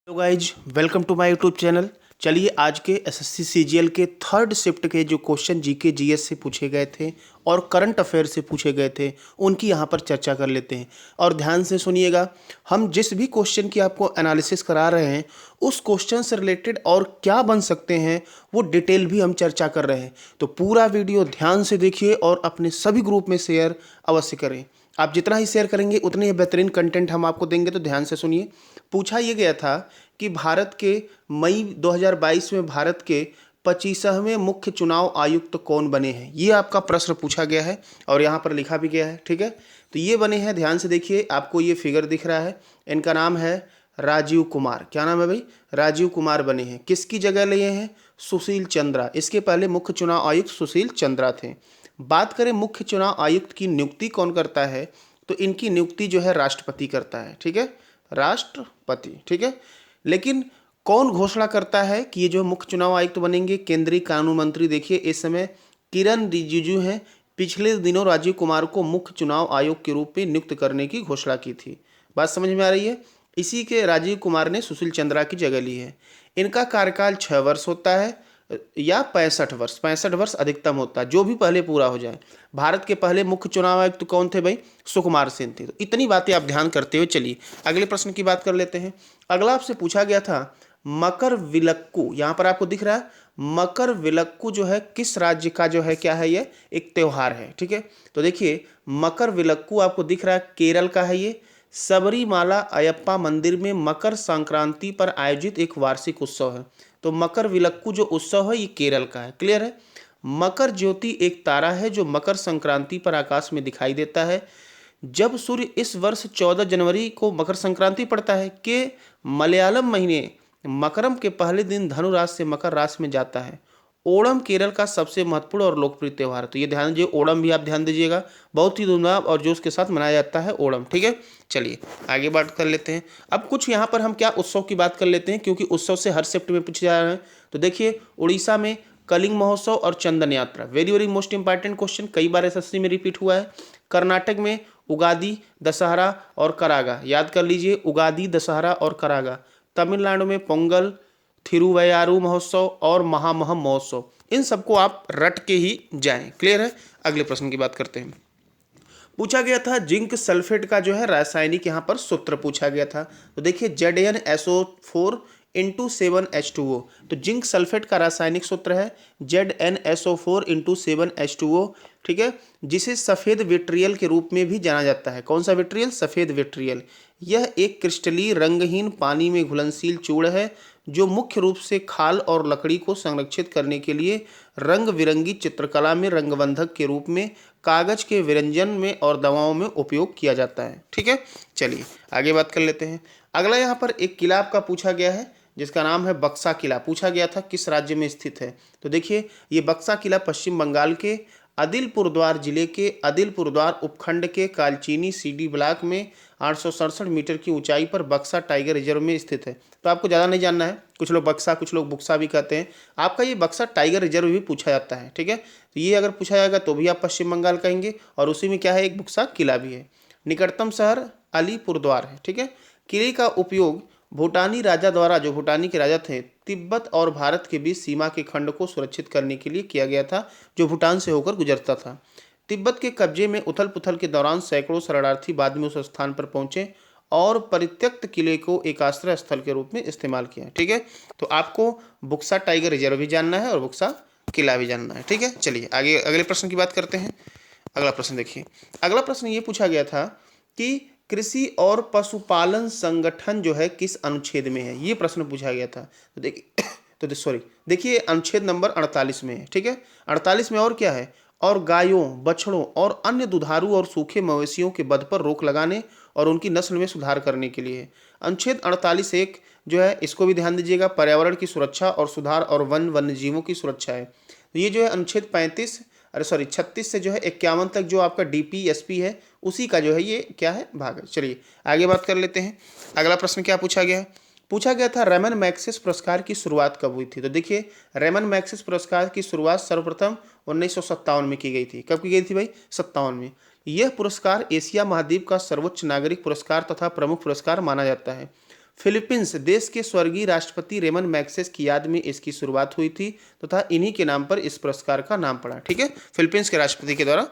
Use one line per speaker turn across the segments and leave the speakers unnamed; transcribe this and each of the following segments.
Hello guys, welcome to my YouTube channel. चलिए आज के एसएससी सीजीएल के थर्ड शिफ्ट के जो क्वेश्चन जीके जीएस से पूछे गए थे और करंट अफेयर से पूछे गए थे उनकी यहाँ पर चर्चा कर लेते हैं। और ध्यान से सुनिएगा, हम जिस भी क्वेश्चन की आपको एनालिसिस करा रहे हैं उस क्वेश्चन से रिलेटेड और क्या बन सकते हैं वो डिटेल भी हम चर्चा कर रहे हैं। तो पूरा वीडियो ध्यान से देखिए और अपने सभी ग्रुप में शेयर अवश्य करें। आप जितना ही शेयर करेंगे उतने ही बेहतरीन कंटेंट हम आपको देंगे। तो ध्यान से सुनिए। पूछा ये गया था कि भारत के मई 2022 में भारत के 25वें मुख्य चुनाव आयुक्त कौन बने हैं, ये आपका प्रश्न पूछा गया है और यहाँ पर लिखा भी गया है। ठीक है, तो ये बने हैं, ध्यान से देखिए, आपको ये फिगर दिख रहा है, इनका नाम है राजीव कुमार। क्या नाम है भाई? राजीव कुमार बने हैं। किसकी जगह लिए हैं? सुशील चंद्रा। इसके पहले मुख्य चुनाव आयुक्त सुशील चंद्रा थे। बात करें मुख्य चुनाव आयुक्त की नियुक्ति कौन करता है, तो इनकी नियुक्ति जो है राष्ट्रपति करता है। ठीक है, राष्ट्रपति। ठीक है, लेकिन कौन घोषणा करता है कि ये जो मुख्य चुनाव आयुक्त बनेंगे? केंद्रीय कानून मंत्री। देखिए इस समय किरण रिजिजू हैं। पिछले दिनों राजीव कुमार को मुख्य चुनाव आयोग के रूप में नियुक्त करने की घोषणा की थी। बात समझ में आ रही है? इसी के राजीव कुमार ने सुशील चंद्रा की जगह ली है। इनका कार्यकाल 6 वर्ष होता है या 65 वर्ष अधिकतम होता है, जो भी पहले पूरा हो जाए। भारत के पहले मुख्य चुनाव आयुक्त तो कौन थे भाई? सुकुमार सेन थे। तो इतनी बातें आप ध्यान करते हुए चलिए अगले प्रश्न की बात कर लेते हैं। अगला आपसे पूछा गया था मकर विलक्कू, यहाँ पर आपको दिख रहा है मकर विलक्कू जो है किस राज्य का जो है, क्या है, ये एक त्योहार है। ठीक है, तो देखिए मकर विलक्कू आपको दिख रहा है केरल का है। ये सबरीमाला अयप्पा मंदिर में मकर संक्रांति पर आयोजित एक वार्षिक उत्सव है। तो मकर विलक्कू जो उत्सव है ये केरल का है। क्लियर है? मकर ज्योति एक तारा है जो मकर संक्रांति पर आकाश में दिखाई देता है। जब सूर्य इस वर्ष 14 जनवरी को मकर संक्रांति पड़ता है कि मलयालम महीने मकरम के पहले दिन धनु राशि से मकर राशि में जाता है। ओणम केरल का सबसे महत्वपूर्ण और लोकप्रिय त्यौहार है। तो ये ध्यान दीजिए, ओणम भी आप ध्यान दीजिएगा, बहुत ही धूमधाम और जोश के साथ मनाया जाता है ओणम। ठीक है, चलिए आगे बात कर लेते हैं। अब कुछ यहाँ पर हम क्या उत्सव की बात कर लेते हैं, क्योंकि उत्सव से हर शिफ्ट में पूछे जा रहे हैं। तो देखिए उड़ीसा में कलिंग महोत्सव और चंदन यात्रा, very very most important question, कई बार एसएससी में रिपीट हुआ है। कर्नाटक में उगादी, दशहरा और करागा, याद कर लीजिए, उगादी, दशहरा और करागा। तमिलनाडु में पोंगल, थिरुवैयारू महोत्सव और महामहम महोत्सव। इन सबको आप रट के ही जाएं। क्लियर है? अगले प्रश्न की बात करते हैं। पूछा गया था जिंक सल्फेट का जो है रासायनिक यहाँ पर सूत्र पूछा गया था। तो देखिए ZnSO4 इंटू 7H2O। तो जिंक सल्फेट का रासायनिक सूत्र है ZnSO4 इंटू 7H2O। ठीक है, जिसे सफ़ेद विट्रियल के रूप में भी जाना जाता है। कौन सा विट्रियल? सफ़ेद विट्रियल। यह एक क्रिस्टलीय रंगहीन पानी में घुलनशील चूर्ण है जो मुख्य रूप से खाल और लकड़ी को संरक्षित करने के लिए रंग बिरंगी चित्रकला में रंगबंधक के रूप में, कागज के विरंजन में और दवाओं में उपयोग किया जाता है। ठीक है, चलिए आगे बात कर लेते हैं। अगला यहाँ पर एक किला आपका पूछा गया है जिसका नाम है बक्सा किला। पूछा गया था किस राज्य में स्थित है। तो देखिए ये बक्सा किला पश्चिम बंगाल के अदिलपुरद्वार जिले के अदिलपुरद्वार उपखंड के कालचीनी सीडी ब्लॉक में 867 मीटर की ऊंचाई पर बक्सा टाइगर रिजर्व में स्थित है। तो आपको ज़्यादा नहीं जानना है, कुछ लोग बक्सा कुछ लोग बुक्सा भी कहते हैं। आपका ये बक्सा टाइगर रिजर्व भी पूछा जाता है। ठीक है, तो ये अगर पूछा जाएगा तो भी आप पश्चिम बंगाल कहेंगे, और उसी में क्या है, एक बुक्सा किला भी है। निकटतम शहर अलीपुरद्वार है। ठीक है, किले का उपयोग भूटानी राजा द्वारा, जो भूटानी के राजा थे, तिब्बत और भारत के बीच सीमा के खंड को सुरक्षित करने के लिए किया गया था, जो भूटान से होकर गुजरता था। तिब्बत के कब्जे में उथल पुथल के दौरान सैकड़ों शरणार्थी बाद में उस स्थान पर पहुंचे और परित्यक्त किले को एक आश्रय स्थल के रूप में इस्तेमाल किया। ठीक है, तो आपको बुक्सा टाइगर रिजर्व भी जानना है और बुक्सा किला भी जानना है। ठीक है, चलिए आगे अगले प्रश्न की बात करते हैं। अगला प्रश्न देखिए। अगला प्रश्न ये पूछा गया था कि कृषि और पशुपालन संगठन जो है किस अनुच्छेद में है, ये प्रश्न पूछा गया था। तो देखिए अनुच्छेद नंबर 48 में है। ठीक है, 48 में और क्या है, और गायों, बछड़ों और अन्य दुधारू और सूखे मवेशियों के वध पर रोक लगाने और उनकी नस्ल में सुधार करने के लिए है। अनुच्छेद 48(1) जो है, इसको भी ध्यान दीजिएगा, पर्यावरण की सुरक्षा और सुधार और वन्य जीवों की सुरक्षा है। तो ये जो है अनुच्छेद 36 से जो है 51 तक जो आपका DPSP है उसी का जो है ये क्या है, भाग है। चलिए आगे बात कर लेते हैं। अगला प्रश्न क्या पूछा गया है? पूछा गया था रेमन मैग्सेसे पुरस्कार की शुरुआत कब हुई थी। तो देखिए रेमन मैग्सेसे पुरस्कार की शुरुआत सर्वप्रथम 1957 में की गई थी। कब की गई थी भाई? 57 में। यह पुरस्कार एशिया महाद्वीप का सर्वोच्च नागरिक पुरस्कार तथा प्रमुख पुरस्कार माना जाता है। फिलीपींस देश के स्वर्गीय राष्ट्रपति रेमन मैग्सेस की याद में इसकी शुरुआत हुई थी तथा इन्हीं के नाम पर इस पुरस्कार का नाम पड़ा। ठीक है, फिलीपींस के राष्ट्रपति के द्वारा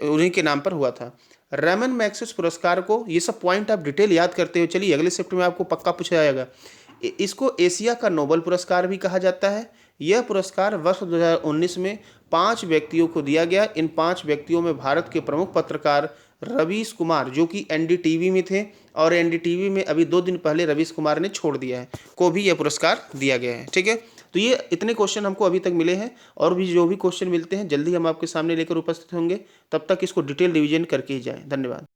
उन्हीं के नाम पर हुआ था। रेमन मैग्सेस पुरस्कार को, ये सब पॉइंट आप डिटेल याद करते हो चलिए, अगले शिफ्ट में आपको पक्का पूछा जाएगा। इसको एशिया का नोबेल पुरस्कार भी कहा जाता है। यह पुरस्कार वर्ष 2019 में 5 व्यक्तियों को दिया गया। इन 5 व्यक्तियों में भारत के प्रमुख पत्रकार रवीश कुमार, जो कि एनडीटीवी में थे और एनडीटीवी में अभी 2 दिन पहले रवीश कुमार ने छोड़ दिया है, को भी यह पुरस्कार दिया गया है। ठीक है, तो ये इतने क्वेश्चन हमको अभी तक मिले हैं और भी जो भी क्वेश्चन मिलते हैं जल्दी हम आपके सामने लेकर उपस्थित होंगे। तब तक इसको डिटेल रिवीजन करके ही जाएं। धन्यवाद।